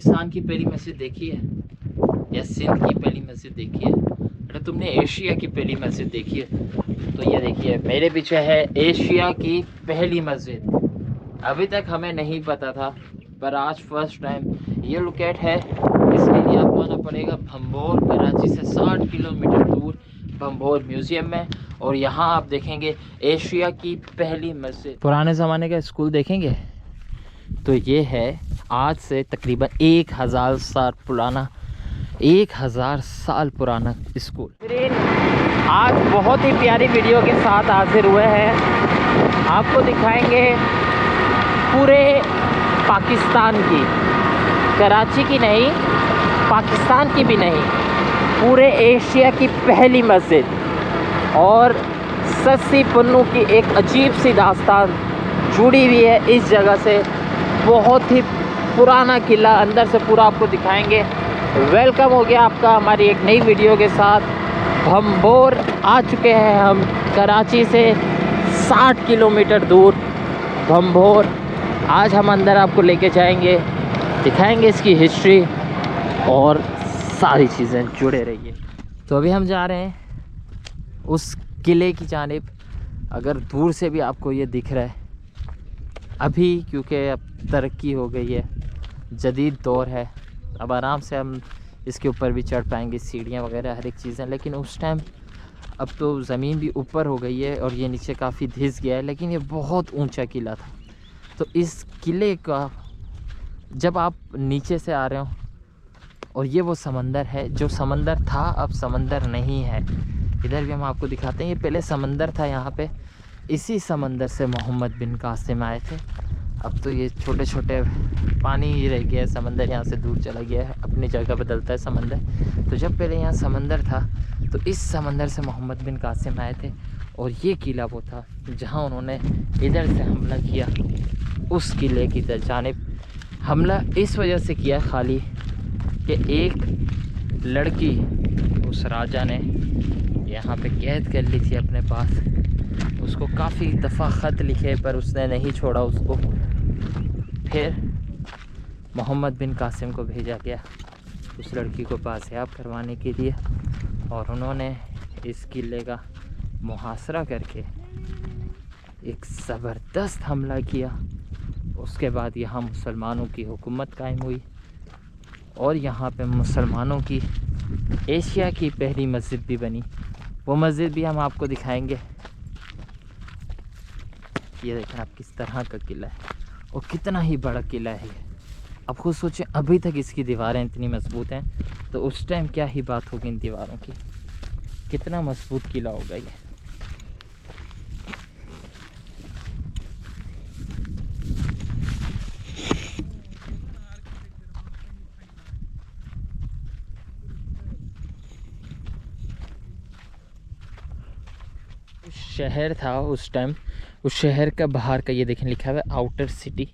पाकिस्तान की पहली मस्जिद देखी है या सिंध की पहली मस्जिद देखी है? अरे तुमने एशिया की पहली मस्जिद देखी है? तो ये देखिए मेरे पीछे है एशिया की पहली मस्जिद। अभी तक हमें नहीं पता था, पर आज फर्स्ट टाइम ये लोकेट है। इसके लिए आपको आना पड़ेगा भंबोर, कराची से 60 किलोमीटर दूर भंबोर म्यूज़ियम में। और यहाँ आप देखेंगे एशिया की पहली मस्जिद। पुराने ज़माने का स्कूल देखेंगे तो ये है आज से तकरीबन 1000 साल पुराना, 1000 साल पुराना स्कूल। आज बहुत ही प्यारी वीडियो के साथ हाजिर हुए हैं। आपको दिखाएंगे पूरे पाकिस्तान की, कराची की नहीं, पाकिस्तान की भी नहीं, पूरे एशिया की पहली मस्जिद। और सस्सी पुन्नू की एक अजीब सी दास्तान जुड़ी हुई है इस जगह से। बहुत ही पुराना किला अंदर से पूरा आपको दिखाएंगे। वेलकम हो गया आपका हमारी एक नई वीडियो के साथ। भंबोर आ चुके हैं हम, कराची से 60 किलोमीटर दूर भंबोर। आज हम अंदर आपको लेके जाएंगे, दिखाएंगे इसकी हिस्ट्री और सारी चीज़ें। जुड़े रहिए। तो अभी हम जा रहे हैं उस किले की जानिब। अगर दूर से भी आपको ये दिख रहा है अभी, क्योंकि अब तरक्की हो गई है, जदीद दौर है, अब आराम से हम इसके ऊपर भी चढ़ पाएंगे, सीढ़ियाँ वगैरह हर एक चीज़ें। लेकिन उस टाइम अब तो ज़मीन भी ऊपर हो गई है और ये नीचे काफ़ी धंस गया है, लेकिन ये बहुत ऊंचा किला था। तो इस किले का जब आप नीचे से आ रहे हो और ये वो समंदर है, जो समंदर था अब समंदर नहीं है। इधर भी हम आपको दिखाते हैं, ये पहले समंदर था यहाँ पे। इसी समंदर से मोहम्मद बिन कासिम आए थे। अब तो ये छोटे छोटे पानी ही रह गया है, समंदर यहाँ से दूर चला गया है, अपनी जगह बदलता है समंदर। तो जब पहले यहाँ समंदर था तो इस समंदर से मोहम्मद बिन कासिम आए थे और ये किला वो था जहाँ उन्होंने इधर से हमला किया उस किले की जानिब। हमला इस वजह से किया खाली कि एक लड़की उस राजा ने यहाँ पे कैद कर ली थी अपने पास। उसको काफ़ी दफ़ा ख़त लिखे पर उसने नहीं छोड़ा उसको। फिर मोहम्मद बिन कासिम को भेजा गया उस लड़की को बाज़ियाब करवाने के लिए, और उन्होंने इस किले का मुहासरा करके एक ज़बरदस्त हमला किया। उसके बाद यहाँ मुसलमानों की हुकूमत कायम हुई और यहाँ पे मुसलमानों की एशिया की पहली मस्जिद भी बनी। वो मस्जिद भी हम आपको दिखाएंगे। ये देखें आप किस तरह का किला है और कितना ही बड़ा किला है ये। अब खुद सोचें, अभी तक इसकी दीवारें इतनी मजबूत हैं तो उस टाइम क्या ही बात होगी इन दीवारों की। कितना मजबूत किला होगा ये। शहर था उस टाइम, उस शहर का बाहर का ये देखें लिखा हुआ है आउटर सिटी,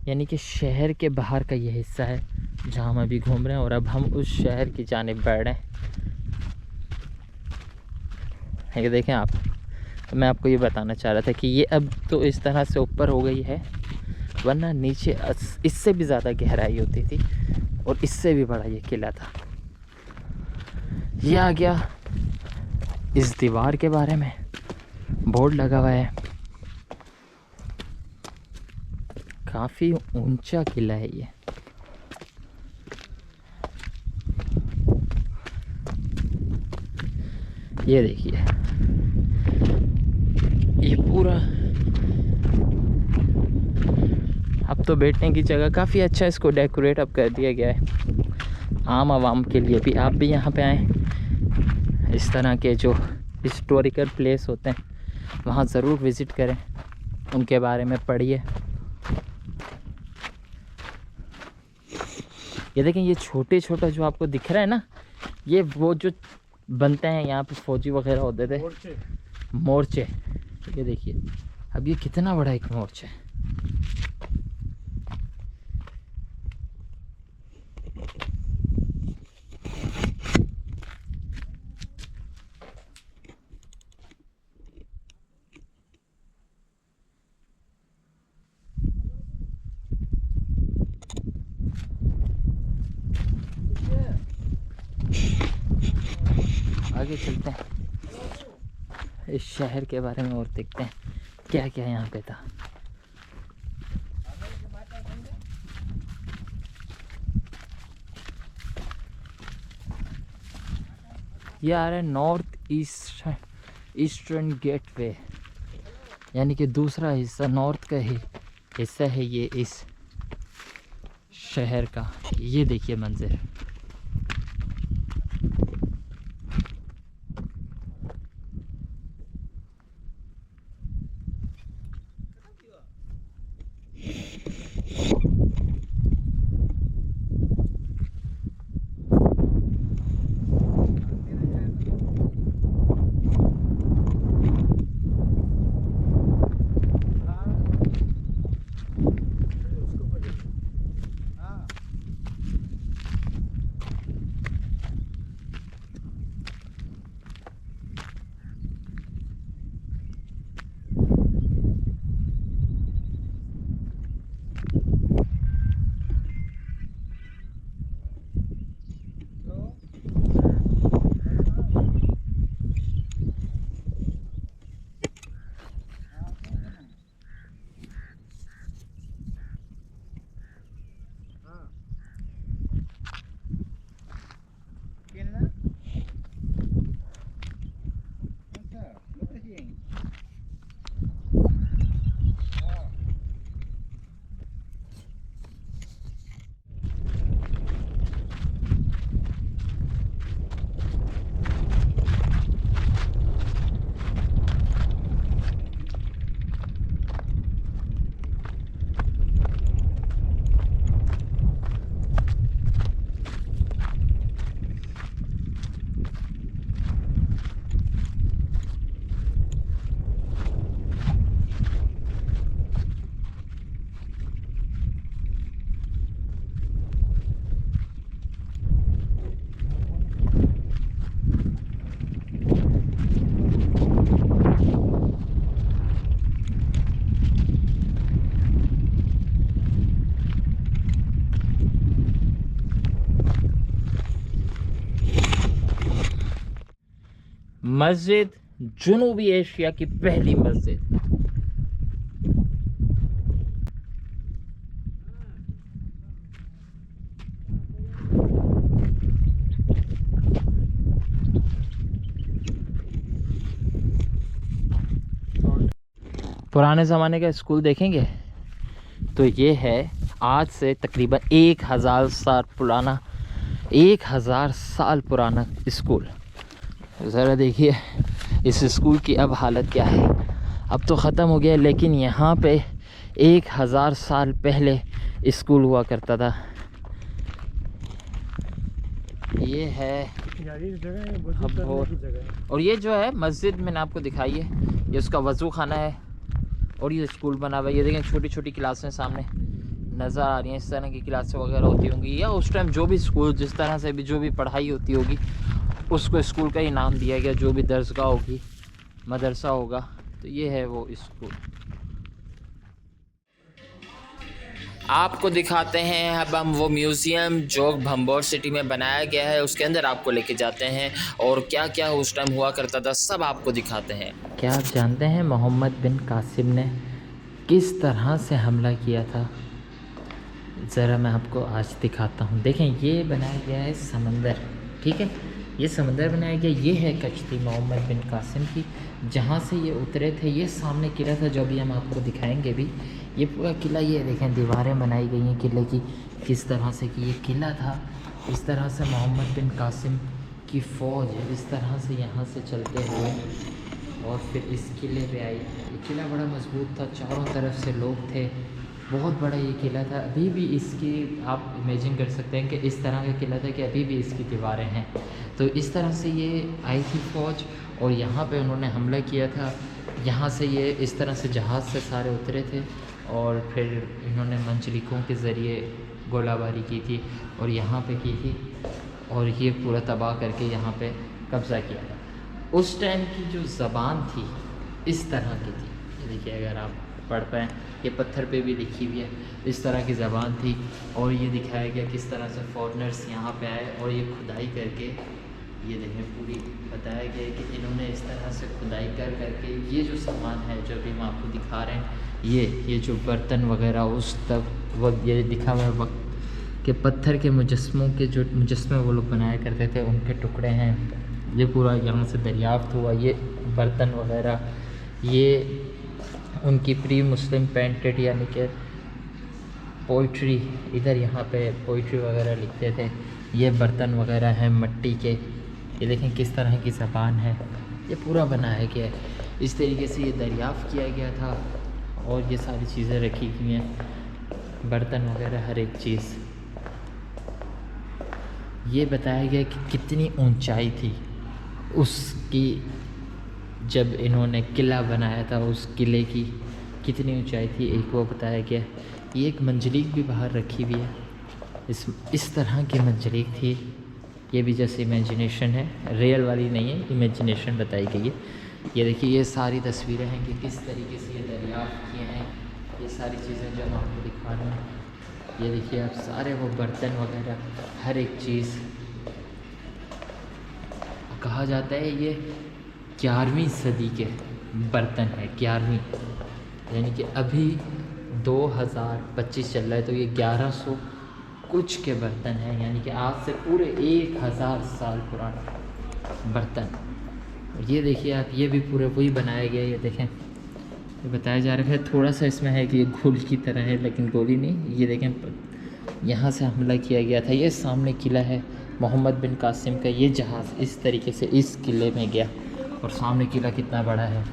यानी कि शहर के बाहर का ये हिस्सा है जहाँ हम अभी घूम रहे हैं। और अब हम उस शहर की जानिब बढ़ रहे हैं। ये देखें आप, तो मैं आपको ये बताना चाह रहा था कि ये अब तो इस तरह से ऊपर हो गई है, वरना नीचे इससे भी ज़्यादा गहराई होती थी और इससे भी बड़ा ये किला था। ये आ गया इस दीवार के बारे में, बोर्ड लगा हुआ है। काफ़ी ऊंचा किला है ये। ये देखिए ये पूरा, अब तो बैठने की जगह काफ़ी अच्छा इसको डेकोरेट अब कर दिया गया है आम आवाम के लिए भी। आप भी यहाँ पे आएँ, इस तरह के जो हिस्टोरिकल प्लेस होते हैं वहाँ ज़रूर विज़िट करें, उनके बारे में पढ़िए। ये देखें ये छोटे छोटा जो आपको दिख रहा है ना, ये वो जो बनते हैं यहाँ पे फौजी वगैरह होते थे, मोर्चे। ये देखिए अब ये कितना बड़ा एक मोर्चा है। आगे चलते हैं, इस शहर के बारे में और देखते हैं क्या क्या यहाँ पे था। ये आ रहा है नॉर्थ ईस्टर्न गेटवे, यानी कि दूसरा हिस्सा, नॉर्थ का ही हिस्सा है ये इस शहर का। ये देखिए मंजर। मस्जिद, जनूबी एशिया की पहली मस्जिद। पुराने ज़माने का स्कूल देखेंगे तो ये है आज से तकरीबन 1000 साल पुराना, 1000 साल पुराना स्कूल। ज़रा देखिए इस स्कूल की अब हालत क्या है। अब तो ख़त्म हो गया, लेकिन यहाँ पे 1000 साल पहले स्कूल हुआ करता था। ये है और ये जो है मस्जिद मैंने आपको दिखाई है, ये उसका वज़ू खाना है और ये स्कूल बना हुआ है। ये देखें छोटी छोटी क्लासें सामने नज़र आ रही हैं। इस तरह की क्लासें वगैरह होती होंगी, या उस टाइम जो भी स्कूल जिस तरह से भी जो भी पढ़ाई होती होगी उसको स्कूल का ही नाम दिया गया। जो भी दरसगाह होगी, मदरसा होगा, तो ये है वो स्कूल। आपको दिखाते हैं अब हम वो म्यूज़ियम जो भंबोर सिटी में बनाया गया है, उसके अंदर आपको लेके जाते हैं और क्या क्या उस टाइम हुआ करता था सब आपको दिखाते हैं। क्या आप जानते हैं मोहम्मद बिन कासिम ने किस तरह से हमला किया था? ज़रा मैं आपको आज दिखाता हूँ। देखें ये बनाया गया है समंदर, ठीक है, ये समंदर बनाया गया। ये है कश्ती मोहम्मद बिन कासिम की, जहाँ से ये उतरे थे। ये सामने किला था जो अभी हम आपको दिखाएंगे भी। ये पूरा किला, ये देखें दीवारें बनाई गई हैं किले की, किस तरह से कि ये किला था। इस तरह से मोहम्मद बिन कासिम की फ़ौज इस तरह से यहाँ से चलते हुए और फिर इस किले पे आई। ये किला बड़ा मजबूत था, चारों तरफ से लोग थे, बहुत बड़ा ये किला था। अभी भी इसकी आप इमेजिन कर सकते हैं कि इस तरह का किला था कि अभी भी इसकी दीवारें हैं। तो इस तरह से ये आई थी फ़ौज और यहाँ पे उन्होंने हमला किया था। यहाँ से ये इस तरह से जहाज़ से सारे उतरे थे और फिर इन्होंने मंचलिकों के ज़रिए गोलाबारी की थी और यहाँ पे की थी और ये पूरा तबाह करके यहाँ पे कब्ज़ा किया था। उस टाइम की जो ज़बान थी इस तरह की थी, देखिए अगर आप पढ़ पाएँ, ये पत्थर पे भी लिखी हुई है, इस तरह की ज़बान थी। और ये दिखाया गया किस तरह से फॉरेनर्स यहाँ पे आए और ये खुदाई करके ये देखें पूरी बताया गया है कि इन्होंने इस तरह से खुदाई कर करके ये जो सामान है जो अभी हम आपको दिखा रहे हैं, ये जो बर्तन वगैरह उस तक वक्त ये दिखा हुआ है वक्त के पत्थर के मुजस्मों के जो मुजस्मे वो लोग बनाया करते थे उनके टुकड़े हैं। ये पूरा यहाँ से दरियाफ्त हुआ। ये बर्तन वगैरह ये उनकी प्री मुस्लिम पेंटेड यानी कि पोइट्री, इधर यहाँ पे पोइट्री वगैरह लिखते थे। ये बर्तन वगैरह हैं मिट्टी के। ये देखें किस तरह की ज़बान है, ये पूरा बनाया गया है। इस तरीके से ये दरियाफ़्त किया गया था और ये सारी चीज़ें रखी गई हैं, बर्तन वगैरह हर एक चीज़। ये बताया गया कि कितनी ऊंचाई थी उसकी, जब इन्होंने किला बनाया था उस किले की कितनी ऊंचाई थी एक वो बताया गया। ये एक मंजलिक भी बाहर रखी हुई है, इस तरह की मंजलिक थी। ये भी जैसे इमेजिनेशन है, रियल वाली नहीं है, इमेजिनेशन बताई गई है। ये देखिए ये सारी तस्वीरें हैं कि किस तरीके से ये दरियाफ्त किए हैं। ये सारी चीज़ें जो हम आपको दिखा रहे हैं, ये देखिए आप सारे वो बर्तन वगैरह हर एक चीज़। कहा जाता है ये 11वीं सदी के बर्तन है, 11वीं, यानी कि अभी 2025 चल रहा है तो ये 1100 कुछ के बर्तन हैं, यानी कि आज से पूरे 1000 साल पुराना बर्तन। और ये देखिए आप, ये भी पूरे वही बनाया गया। ये देखें, ये बताया जा रहा है थोड़ा सा इसमें है कि ये गोल की तरह है, लेकिन गोली नहीं। ये देखें यहाँ से हमला किया गया था। ये सामने किला है मोहम्मद बिन कासिम का, ये जहाज़ इस तरीके से इस किले में गया और सामने किला कितना बड़ा है।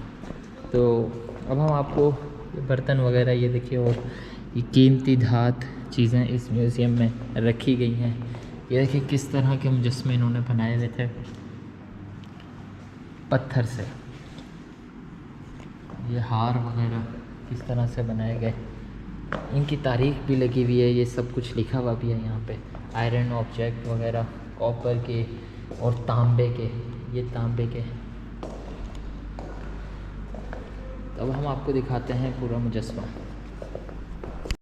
तो अब हम आपको ये बर्तन वगैरह ये देखिए और ये कीमती धात चीज़ें इस म्यूज़ियम में रखी गई हैं। ये देखिए किस तरह के मुजस्मे इन्होंने बनाए हुए थे पत्थर से। ये हार वगैरह किस तरह से बनाए गए, इनकी तारीख भी लगी हुई है, ये सब कुछ लिखा हुआ भी है यहाँ पे। आयरन ऑब्जेक्ट वगैरह कॉपर के और तांबे के, ये तांबे के। अब हम आपको दिखाते हैं पूरा मुजस्मा।